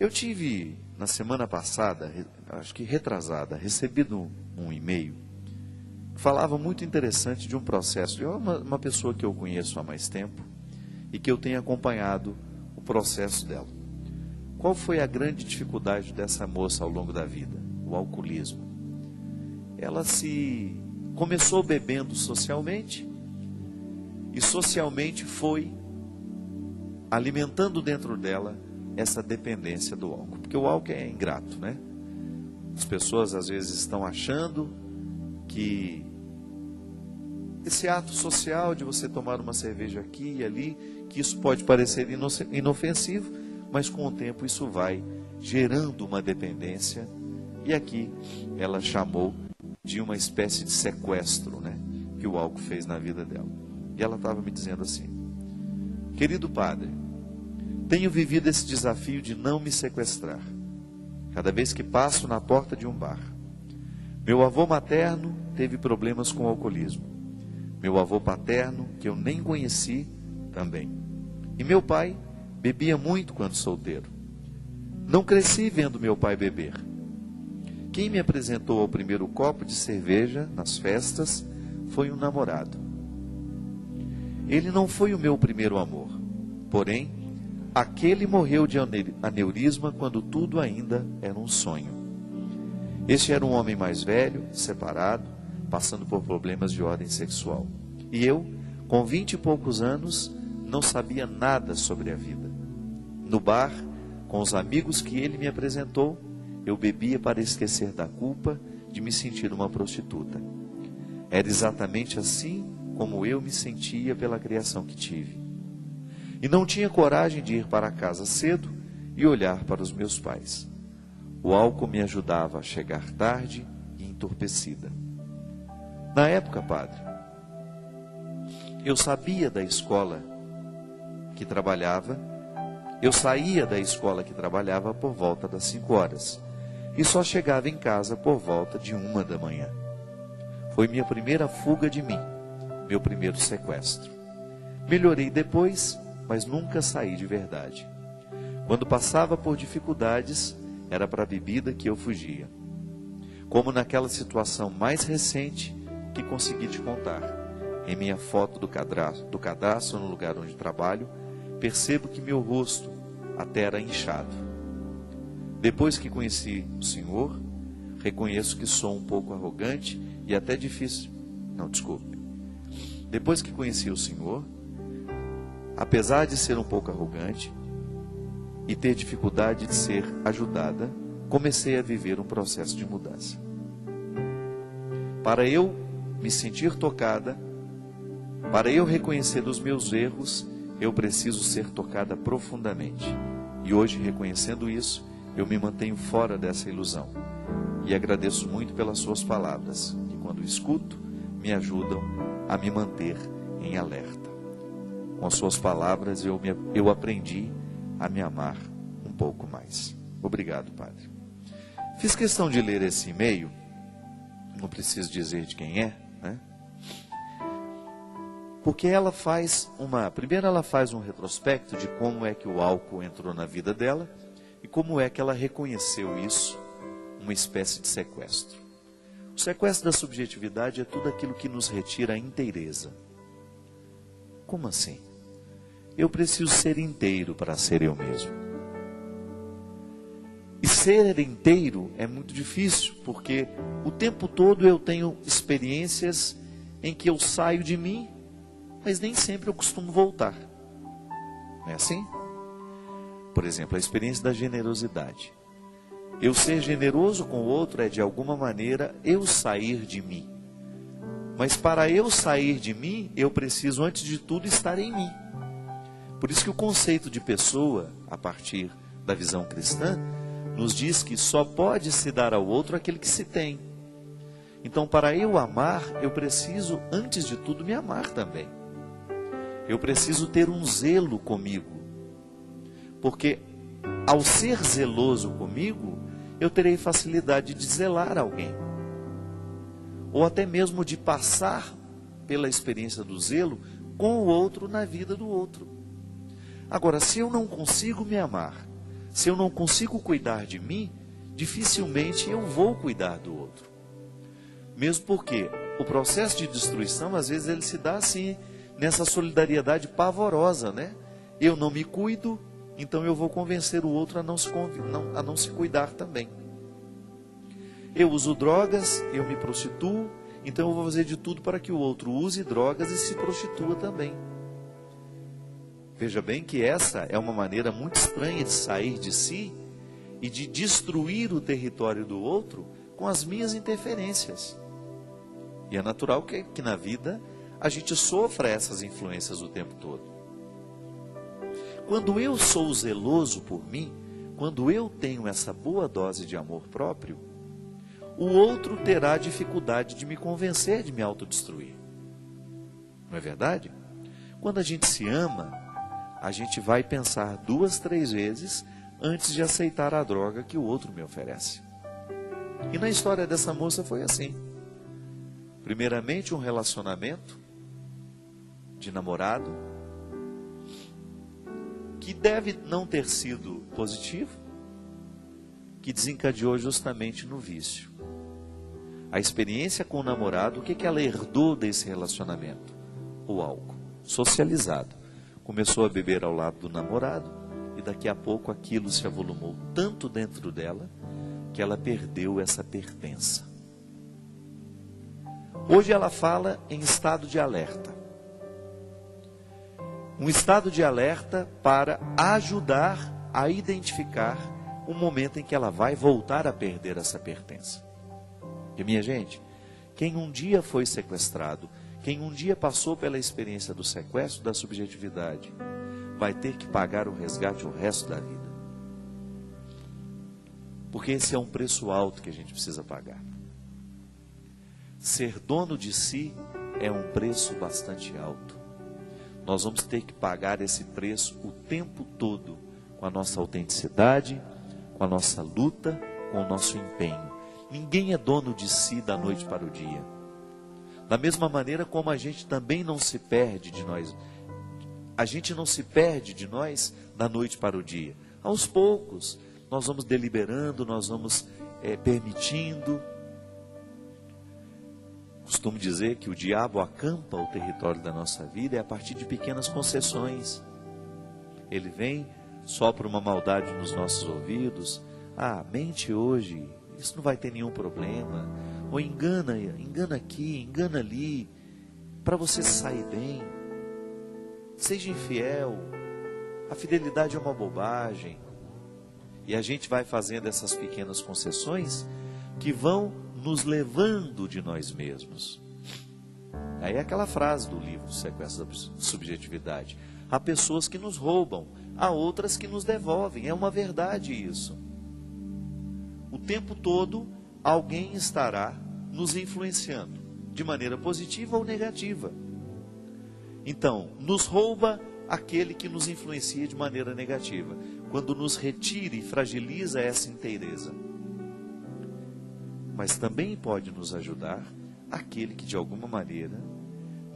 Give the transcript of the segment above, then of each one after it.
Eu tive, na semana passada, acho que retrasada, recebido um e-mail que falava muito interessante de um processo de uma pessoa que eu conheço há mais tempo e que eu tenho acompanhado o processo dela. Qual foi a grande dificuldade dessa moça ao longo da vida? O alcoolismo. Ela começou bebendo socialmente e socialmente foi alimentando dentro dela essa dependência do álcool. Porque o álcool é ingrato, né? As pessoas às vezes estão achando que esse ato social de você tomar uma cerveja aqui e ali, que isso pode parecer inofensivo, mas com o tempo isso vai gerando uma dependência. E aqui ela chamou de uma espécie de sequestro, né, que o álcool fez na vida dela. E ela estava me dizendo assim: querido padre, tenho vivido esse desafio de não me sequestrar. Cada vez que passo na porta de um bar. Meu avô materno teve problemas com o alcoolismo. Meu avô paterno, que eu nem conheci, também. E meu pai bebia muito quando solteiro. Não cresci vendo meu pai beber. Quem me apresentou ao primeiro copo de cerveja nas festas foi um namorado. Ele não foi o meu primeiro amor, porém, aquele morreu de aneurisma quando tudo ainda era um sonho. Este era um homem mais velho, separado, passando por problemas de ordem sexual. E eu, com 20 e poucos anos, não sabia nada sobre a vida. No bar, com os amigos que ele me apresentou, eu bebia para esquecer da culpa de me sentir uma prostituta. Era exatamente assim como eu me sentia pela criação que tive. E não tinha coragem de ir para casa cedo e olhar para os meus pais. O álcool me ajudava a chegar tarde e entorpecida. Na época, padre, eu sabia da escola que trabalhava, eu saía da escola que trabalhava por volta das 5 horas e só chegava em casa por volta de 1 da manhã. Foi minha primeira fuga de mim, meu primeiro sequestro. Melhorei depois, mas nunca saí de verdade. Quando passava por dificuldades, era para a bebida que eu fugia. Como naquela situação mais recente que consegui te contar. Em minha foto do cadastro no lugar onde trabalho, percebo que meu rosto até era inchado. Depois que conheci o Senhor, reconheço que sou um pouco arrogante e até difícil. Não, desculpe. Depois que conheci o Senhor, apesar de ser um pouco arrogante e ter dificuldade de ser ajudada, comecei a viver um processo de mudança. Para eu me sentir tocada, para eu reconhecer os meus erros, eu preciso ser tocada profundamente. E hoje, reconhecendo isso, eu me mantenho fora dessa ilusão. E agradeço muito pelas suas palavras, que quando escuto, me ajudam a me manter em alerta. Com as suas palavras, eu aprendi a me amar um pouco mais. Obrigado, Padre. Fiz questão de ler esse e-mail, não preciso dizer de quem é, né? Porque primeiro ela faz um retrospecto de como é que o álcool entrou na vida dela e como é que ela reconheceu isso, uma espécie de sequestro. O sequestro da subjetividade é tudo aquilo que nos retira a inteireza. Como assim? Eu preciso ser inteiro para ser eu mesmo. E ser inteiro é muito difícil, porque o tempo todo eu tenho experiências em que eu saio de mim, mas nem sempre eu costumo voltar. Não é assim? Por exemplo, a experiência da generosidade. Eu ser generoso com o outro é, de alguma maneira, eu sair de mim. Mas para eu sair de mim, eu preciso, antes de tudo, estar em mim. Por isso que o conceito de pessoa, a partir da visão cristã, nos diz que só pode se dar ao outro aquele que se tem. Então, para eu amar, eu preciso, antes de tudo, me amar também. Eu preciso ter um zelo comigo. Porque, ao ser zeloso comigo, eu terei facilidade de zelar alguém. Ou até mesmo de passar pela experiência do zelo com o outro na vida do outro. Agora, se eu não consigo me amar, Se eu não consigo cuidar de mim, dificilmente eu vou cuidar do outro. Mesmo porque o processo de destruição, às vezes, ele se dá assim, nessa solidariedade pavorosa, né? Eu não me cuido, então eu vou convencer o outro a não se cuidar também. Eu uso drogas, eu me prostituo, então eu vou fazer de tudo para que o outro use drogas e se prostitua também. Veja bem que essa é uma maneira muito estranha de sair de si e de destruir o território do outro com as minhas interferências. E é natural que na vida a gente sofra essas influências o tempo todo. Quando eu sou zeloso por mim, quando eu tenho essa boa dose de amor próprio, o outro terá dificuldade de me convencer de me autodestruir. Não é verdade? Quando a gente se ama, a gente vai pensar 2, 3 vezes antes de aceitar a droga que o outro me oferece. E na história dessa moça foi assim. Primeiramente, um relacionamento de namorado que deve não ter sido positivo, que desencadeou justamente no vício. A experiência com o namorado, o que ela herdou desse relacionamento? O álcool, socializado. Começou a beber ao lado do namorado e daqui a pouco aquilo se avolumou tanto dentro dela que ela perdeu essa pertença. Hoje ela fala em estado de alerta. Um estado de alerta para ajudar a identificar o momento em que ela vai voltar a perder essa pertença. E minha gente, quem um dia foi sequestrado, quem um dia passou pela experiência do sequestro da subjetividade, vai ter que pagar o resgate o resto da vida. Porque esse é um preço alto que a gente precisa pagar. Ser dono de si é um preço bastante alto. Nós vamos ter que pagar esse preço o tempo todo, com a nossa autenticidade, com a nossa luta, com o nosso empenho. Ninguém é dono de si da noite para o dia. Da mesma maneira como a gente também não se perde de nós. A gente não se perde de nós da noite para o dia. Aos poucos, nós vamos deliberando, nós vamos permitindo. Costumo dizer que o diabo acampa o território da nossa vida a partir de pequenas concessões. Ele vem, sopra uma maldade nos nossos ouvidos. Mente hoje, isso não vai ter nenhum problema. Ou engana aqui, engana ali, para você sair bem. Seja infiel, a fidelidade é uma bobagem. E a gente vai fazendo essas pequenas concessões que vão nos levando de nós mesmos. Aí é aquela frase do livro Sequestro da Subjetividade. Há pessoas que nos roubam, há outras que nos devolvem. É uma verdade isso. O tempo todo alguém estará nos influenciando, de maneira positiva ou negativa. Então, nos rouba aquele que nos influencia de maneira negativa, quando nos retira e fragiliza essa inteireza. Mas também pode nos ajudar aquele que de alguma maneira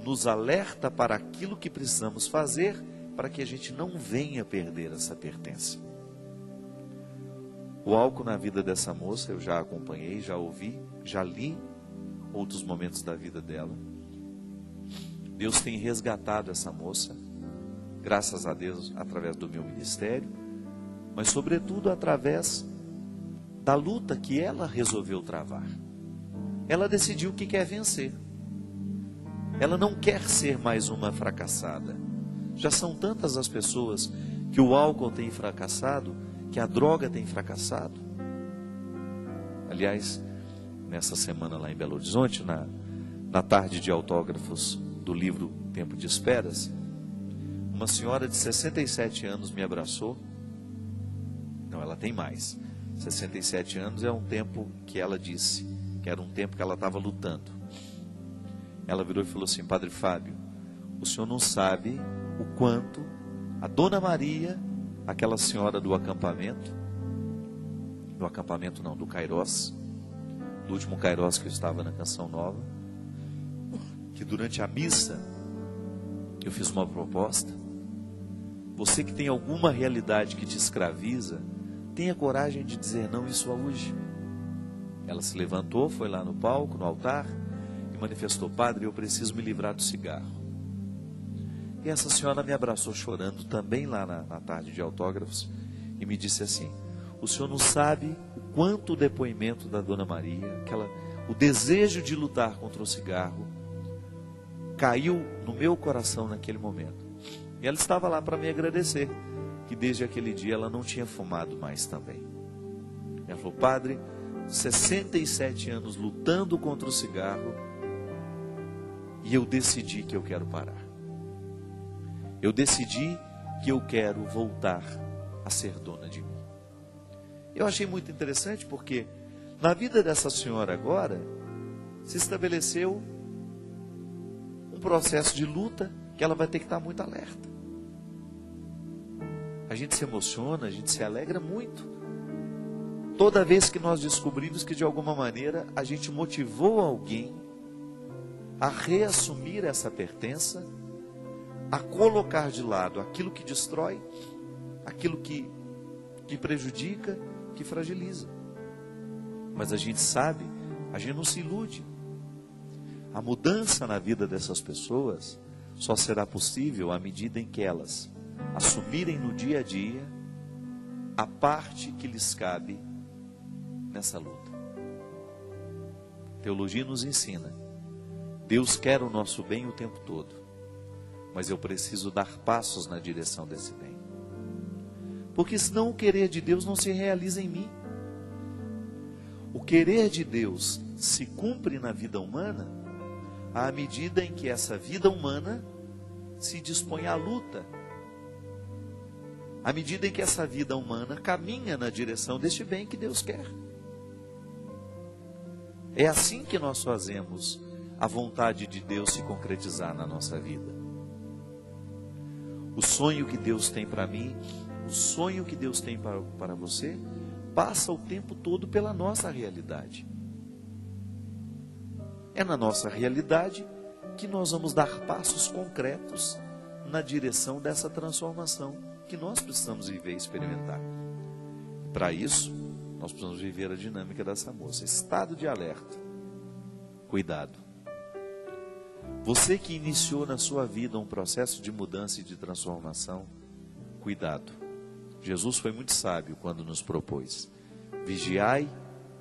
nos alerta para aquilo que precisamos fazer para que a gente não venha perder essa pertença. O álcool na vida dessa moça eu já acompanhei, já ouvi, já li outros momentos da vida dela. Deus tem resgatado essa moça, graças a Deus, através do meu ministério, mas sobretudo através da luta que ela resolveu travar. Ela decidiu que quer vencer. Ela não quer ser mais uma fracassada. Já são tantas as pessoas que o álcool tem fracassado, que a droga tem fracassado. Aliás, nessa semana lá em Belo Horizonte, na tarde de autógrafos do livro Tempo de Esperas, uma senhora de 67 anos me abraçou. Não, ela tem mais. 67 anos é um tempo que ela disse, que era um tempo que ela estava lutando. Ela virou e falou assim: Padre Fábio, o senhor não sabe o quanto a Dona Maria, aquela senhora do acampamento não, do Kairos, do último Kairos que eu estava na Canção Nova, que durante a missa eu fiz uma proposta. Você que tem alguma realidade que te escraviza, tenha coragem de dizer não isso hoje. Ela se levantou, foi lá no palco, no altar, e manifestou: Padre, eu preciso me livrar do cigarro. E essa senhora me abraçou chorando também lá na tarde de autógrafos e me disse assim: o senhor não sabe o quanto o depoimento da Dona Maria, o desejo de lutar contra o cigarro, caiu no meu coração naquele momento. E ela estava lá para me agradecer, que desde aquele dia ela não tinha fumado mais também. Ela falou: Padre, 67 anos lutando contra o cigarro, e eu decidi que eu quero parar. Eu decidi que eu quero voltar a ser dona de mim. Eu achei muito interessante porque na vida dessa senhora agora se estabeleceu um processo de luta que ela vai ter que estar muito alerta. A gente se emociona, a gente se alegra muito toda vez que nós descobrimos que de alguma maneira a gente motivou alguém a reassumir essa pertença, a colocar de lado aquilo que destrói, aquilo que prejudica, que fragiliza. Mas a gente sabe, a gente não se ilude. A mudança na vida dessas pessoas só será possível à medida em que elas assumirem no dia a dia a parte que lhes cabe nessa luta. Teologia nos ensina: Deus quer o nosso bem o tempo todo, mas eu preciso dar passos na direção desse bem. Porque senão o querer de Deus não se realiza em mim. O querer de Deus se cumpre na vida humana à medida em que essa vida humana se dispõe à luta. À medida em que essa vida humana caminha na direção deste bem que Deus quer. É assim que nós fazemos a vontade de Deus se concretizar na nossa vida. O sonho que Deus tem para mim, o sonho que Deus tem para você, passa o tempo todo pela nossa realidade. É na nossa realidade que nós vamos dar passos concretos na direção dessa transformação que nós precisamos viver e experimentar. Para isso, nós precisamos viver a dinâmica dessa moça. Estado de alerta. Cuidado. Você que iniciou na sua vida um processo de mudança e de transformação, cuidado. Jesus foi muito sábio quando nos propôs: vigiai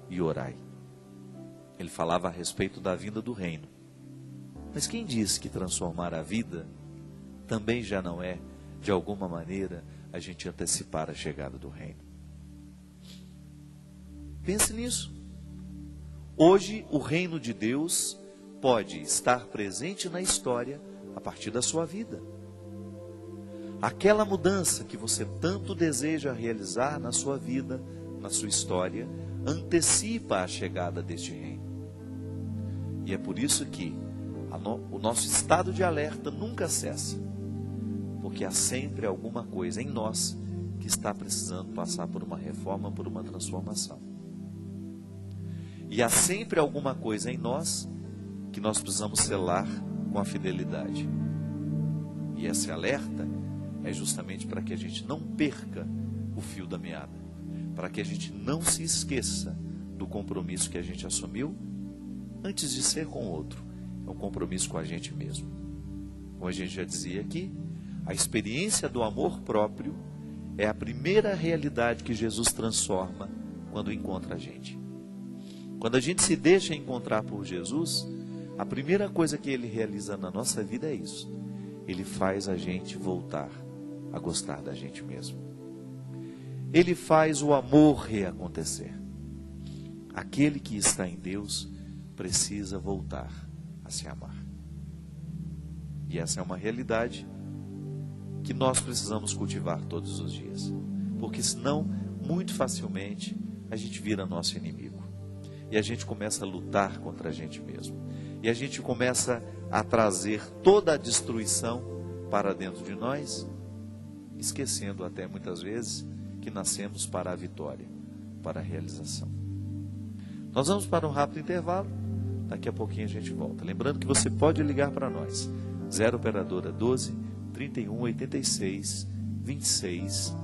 e orai. Ele falava a respeito da vinda do reino. Mas quem diz que transformar a vida também já não é, de alguma maneira, a gente antecipar a chegada do reino? Pense nisso. Hoje, o reino de Deus pode estar presente na história a partir da sua vida. Aquela mudança que você tanto deseja realizar na sua vida, na sua história, antecipa a chegada deste reino. E é por isso que o nosso estado de alerta nunca cessa, porque há sempre alguma coisa em nós que está precisando passar por uma reforma, por uma transformação. E há sempre alguma coisa em nós que nós precisamos selar com a fidelidade. E esse alerta é justamente para que a gente não perca o fio da meada, para que a gente não se esqueça do compromisso que a gente assumiu antes de ser com o outro. É um compromisso com a gente mesmo. Como a gente já dizia aqui, a experiência do amor próprio é a primeira realidade que Jesus transforma quando encontra a gente. Quando a gente se deixa encontrar por Jesus, a primeira coisa que Ele realiza na nossa vida é isso. Ele faz a gente voltar a gostar da gente mesmo. Ele faz o amor reacontecer. Aquele que está em Deus precisa voltar a se amar. E essa é uma realidade que nós precisamos cultivar todos os dias. Porque senão, muito facilmente, a gente vira nosso inimigo. E a gente começa a lutar contra a gente mesmo. E a gente começa a trazer toda a destruição para dentro de nós, esquecendo até muitas vezes que nascemos para a vitória, para a realização. Nós vamos para um rápido intervalo, daqui a pouquinho a gente volta. Lembrando que você pode ligar para nós, 0 operadora 12 31 86 26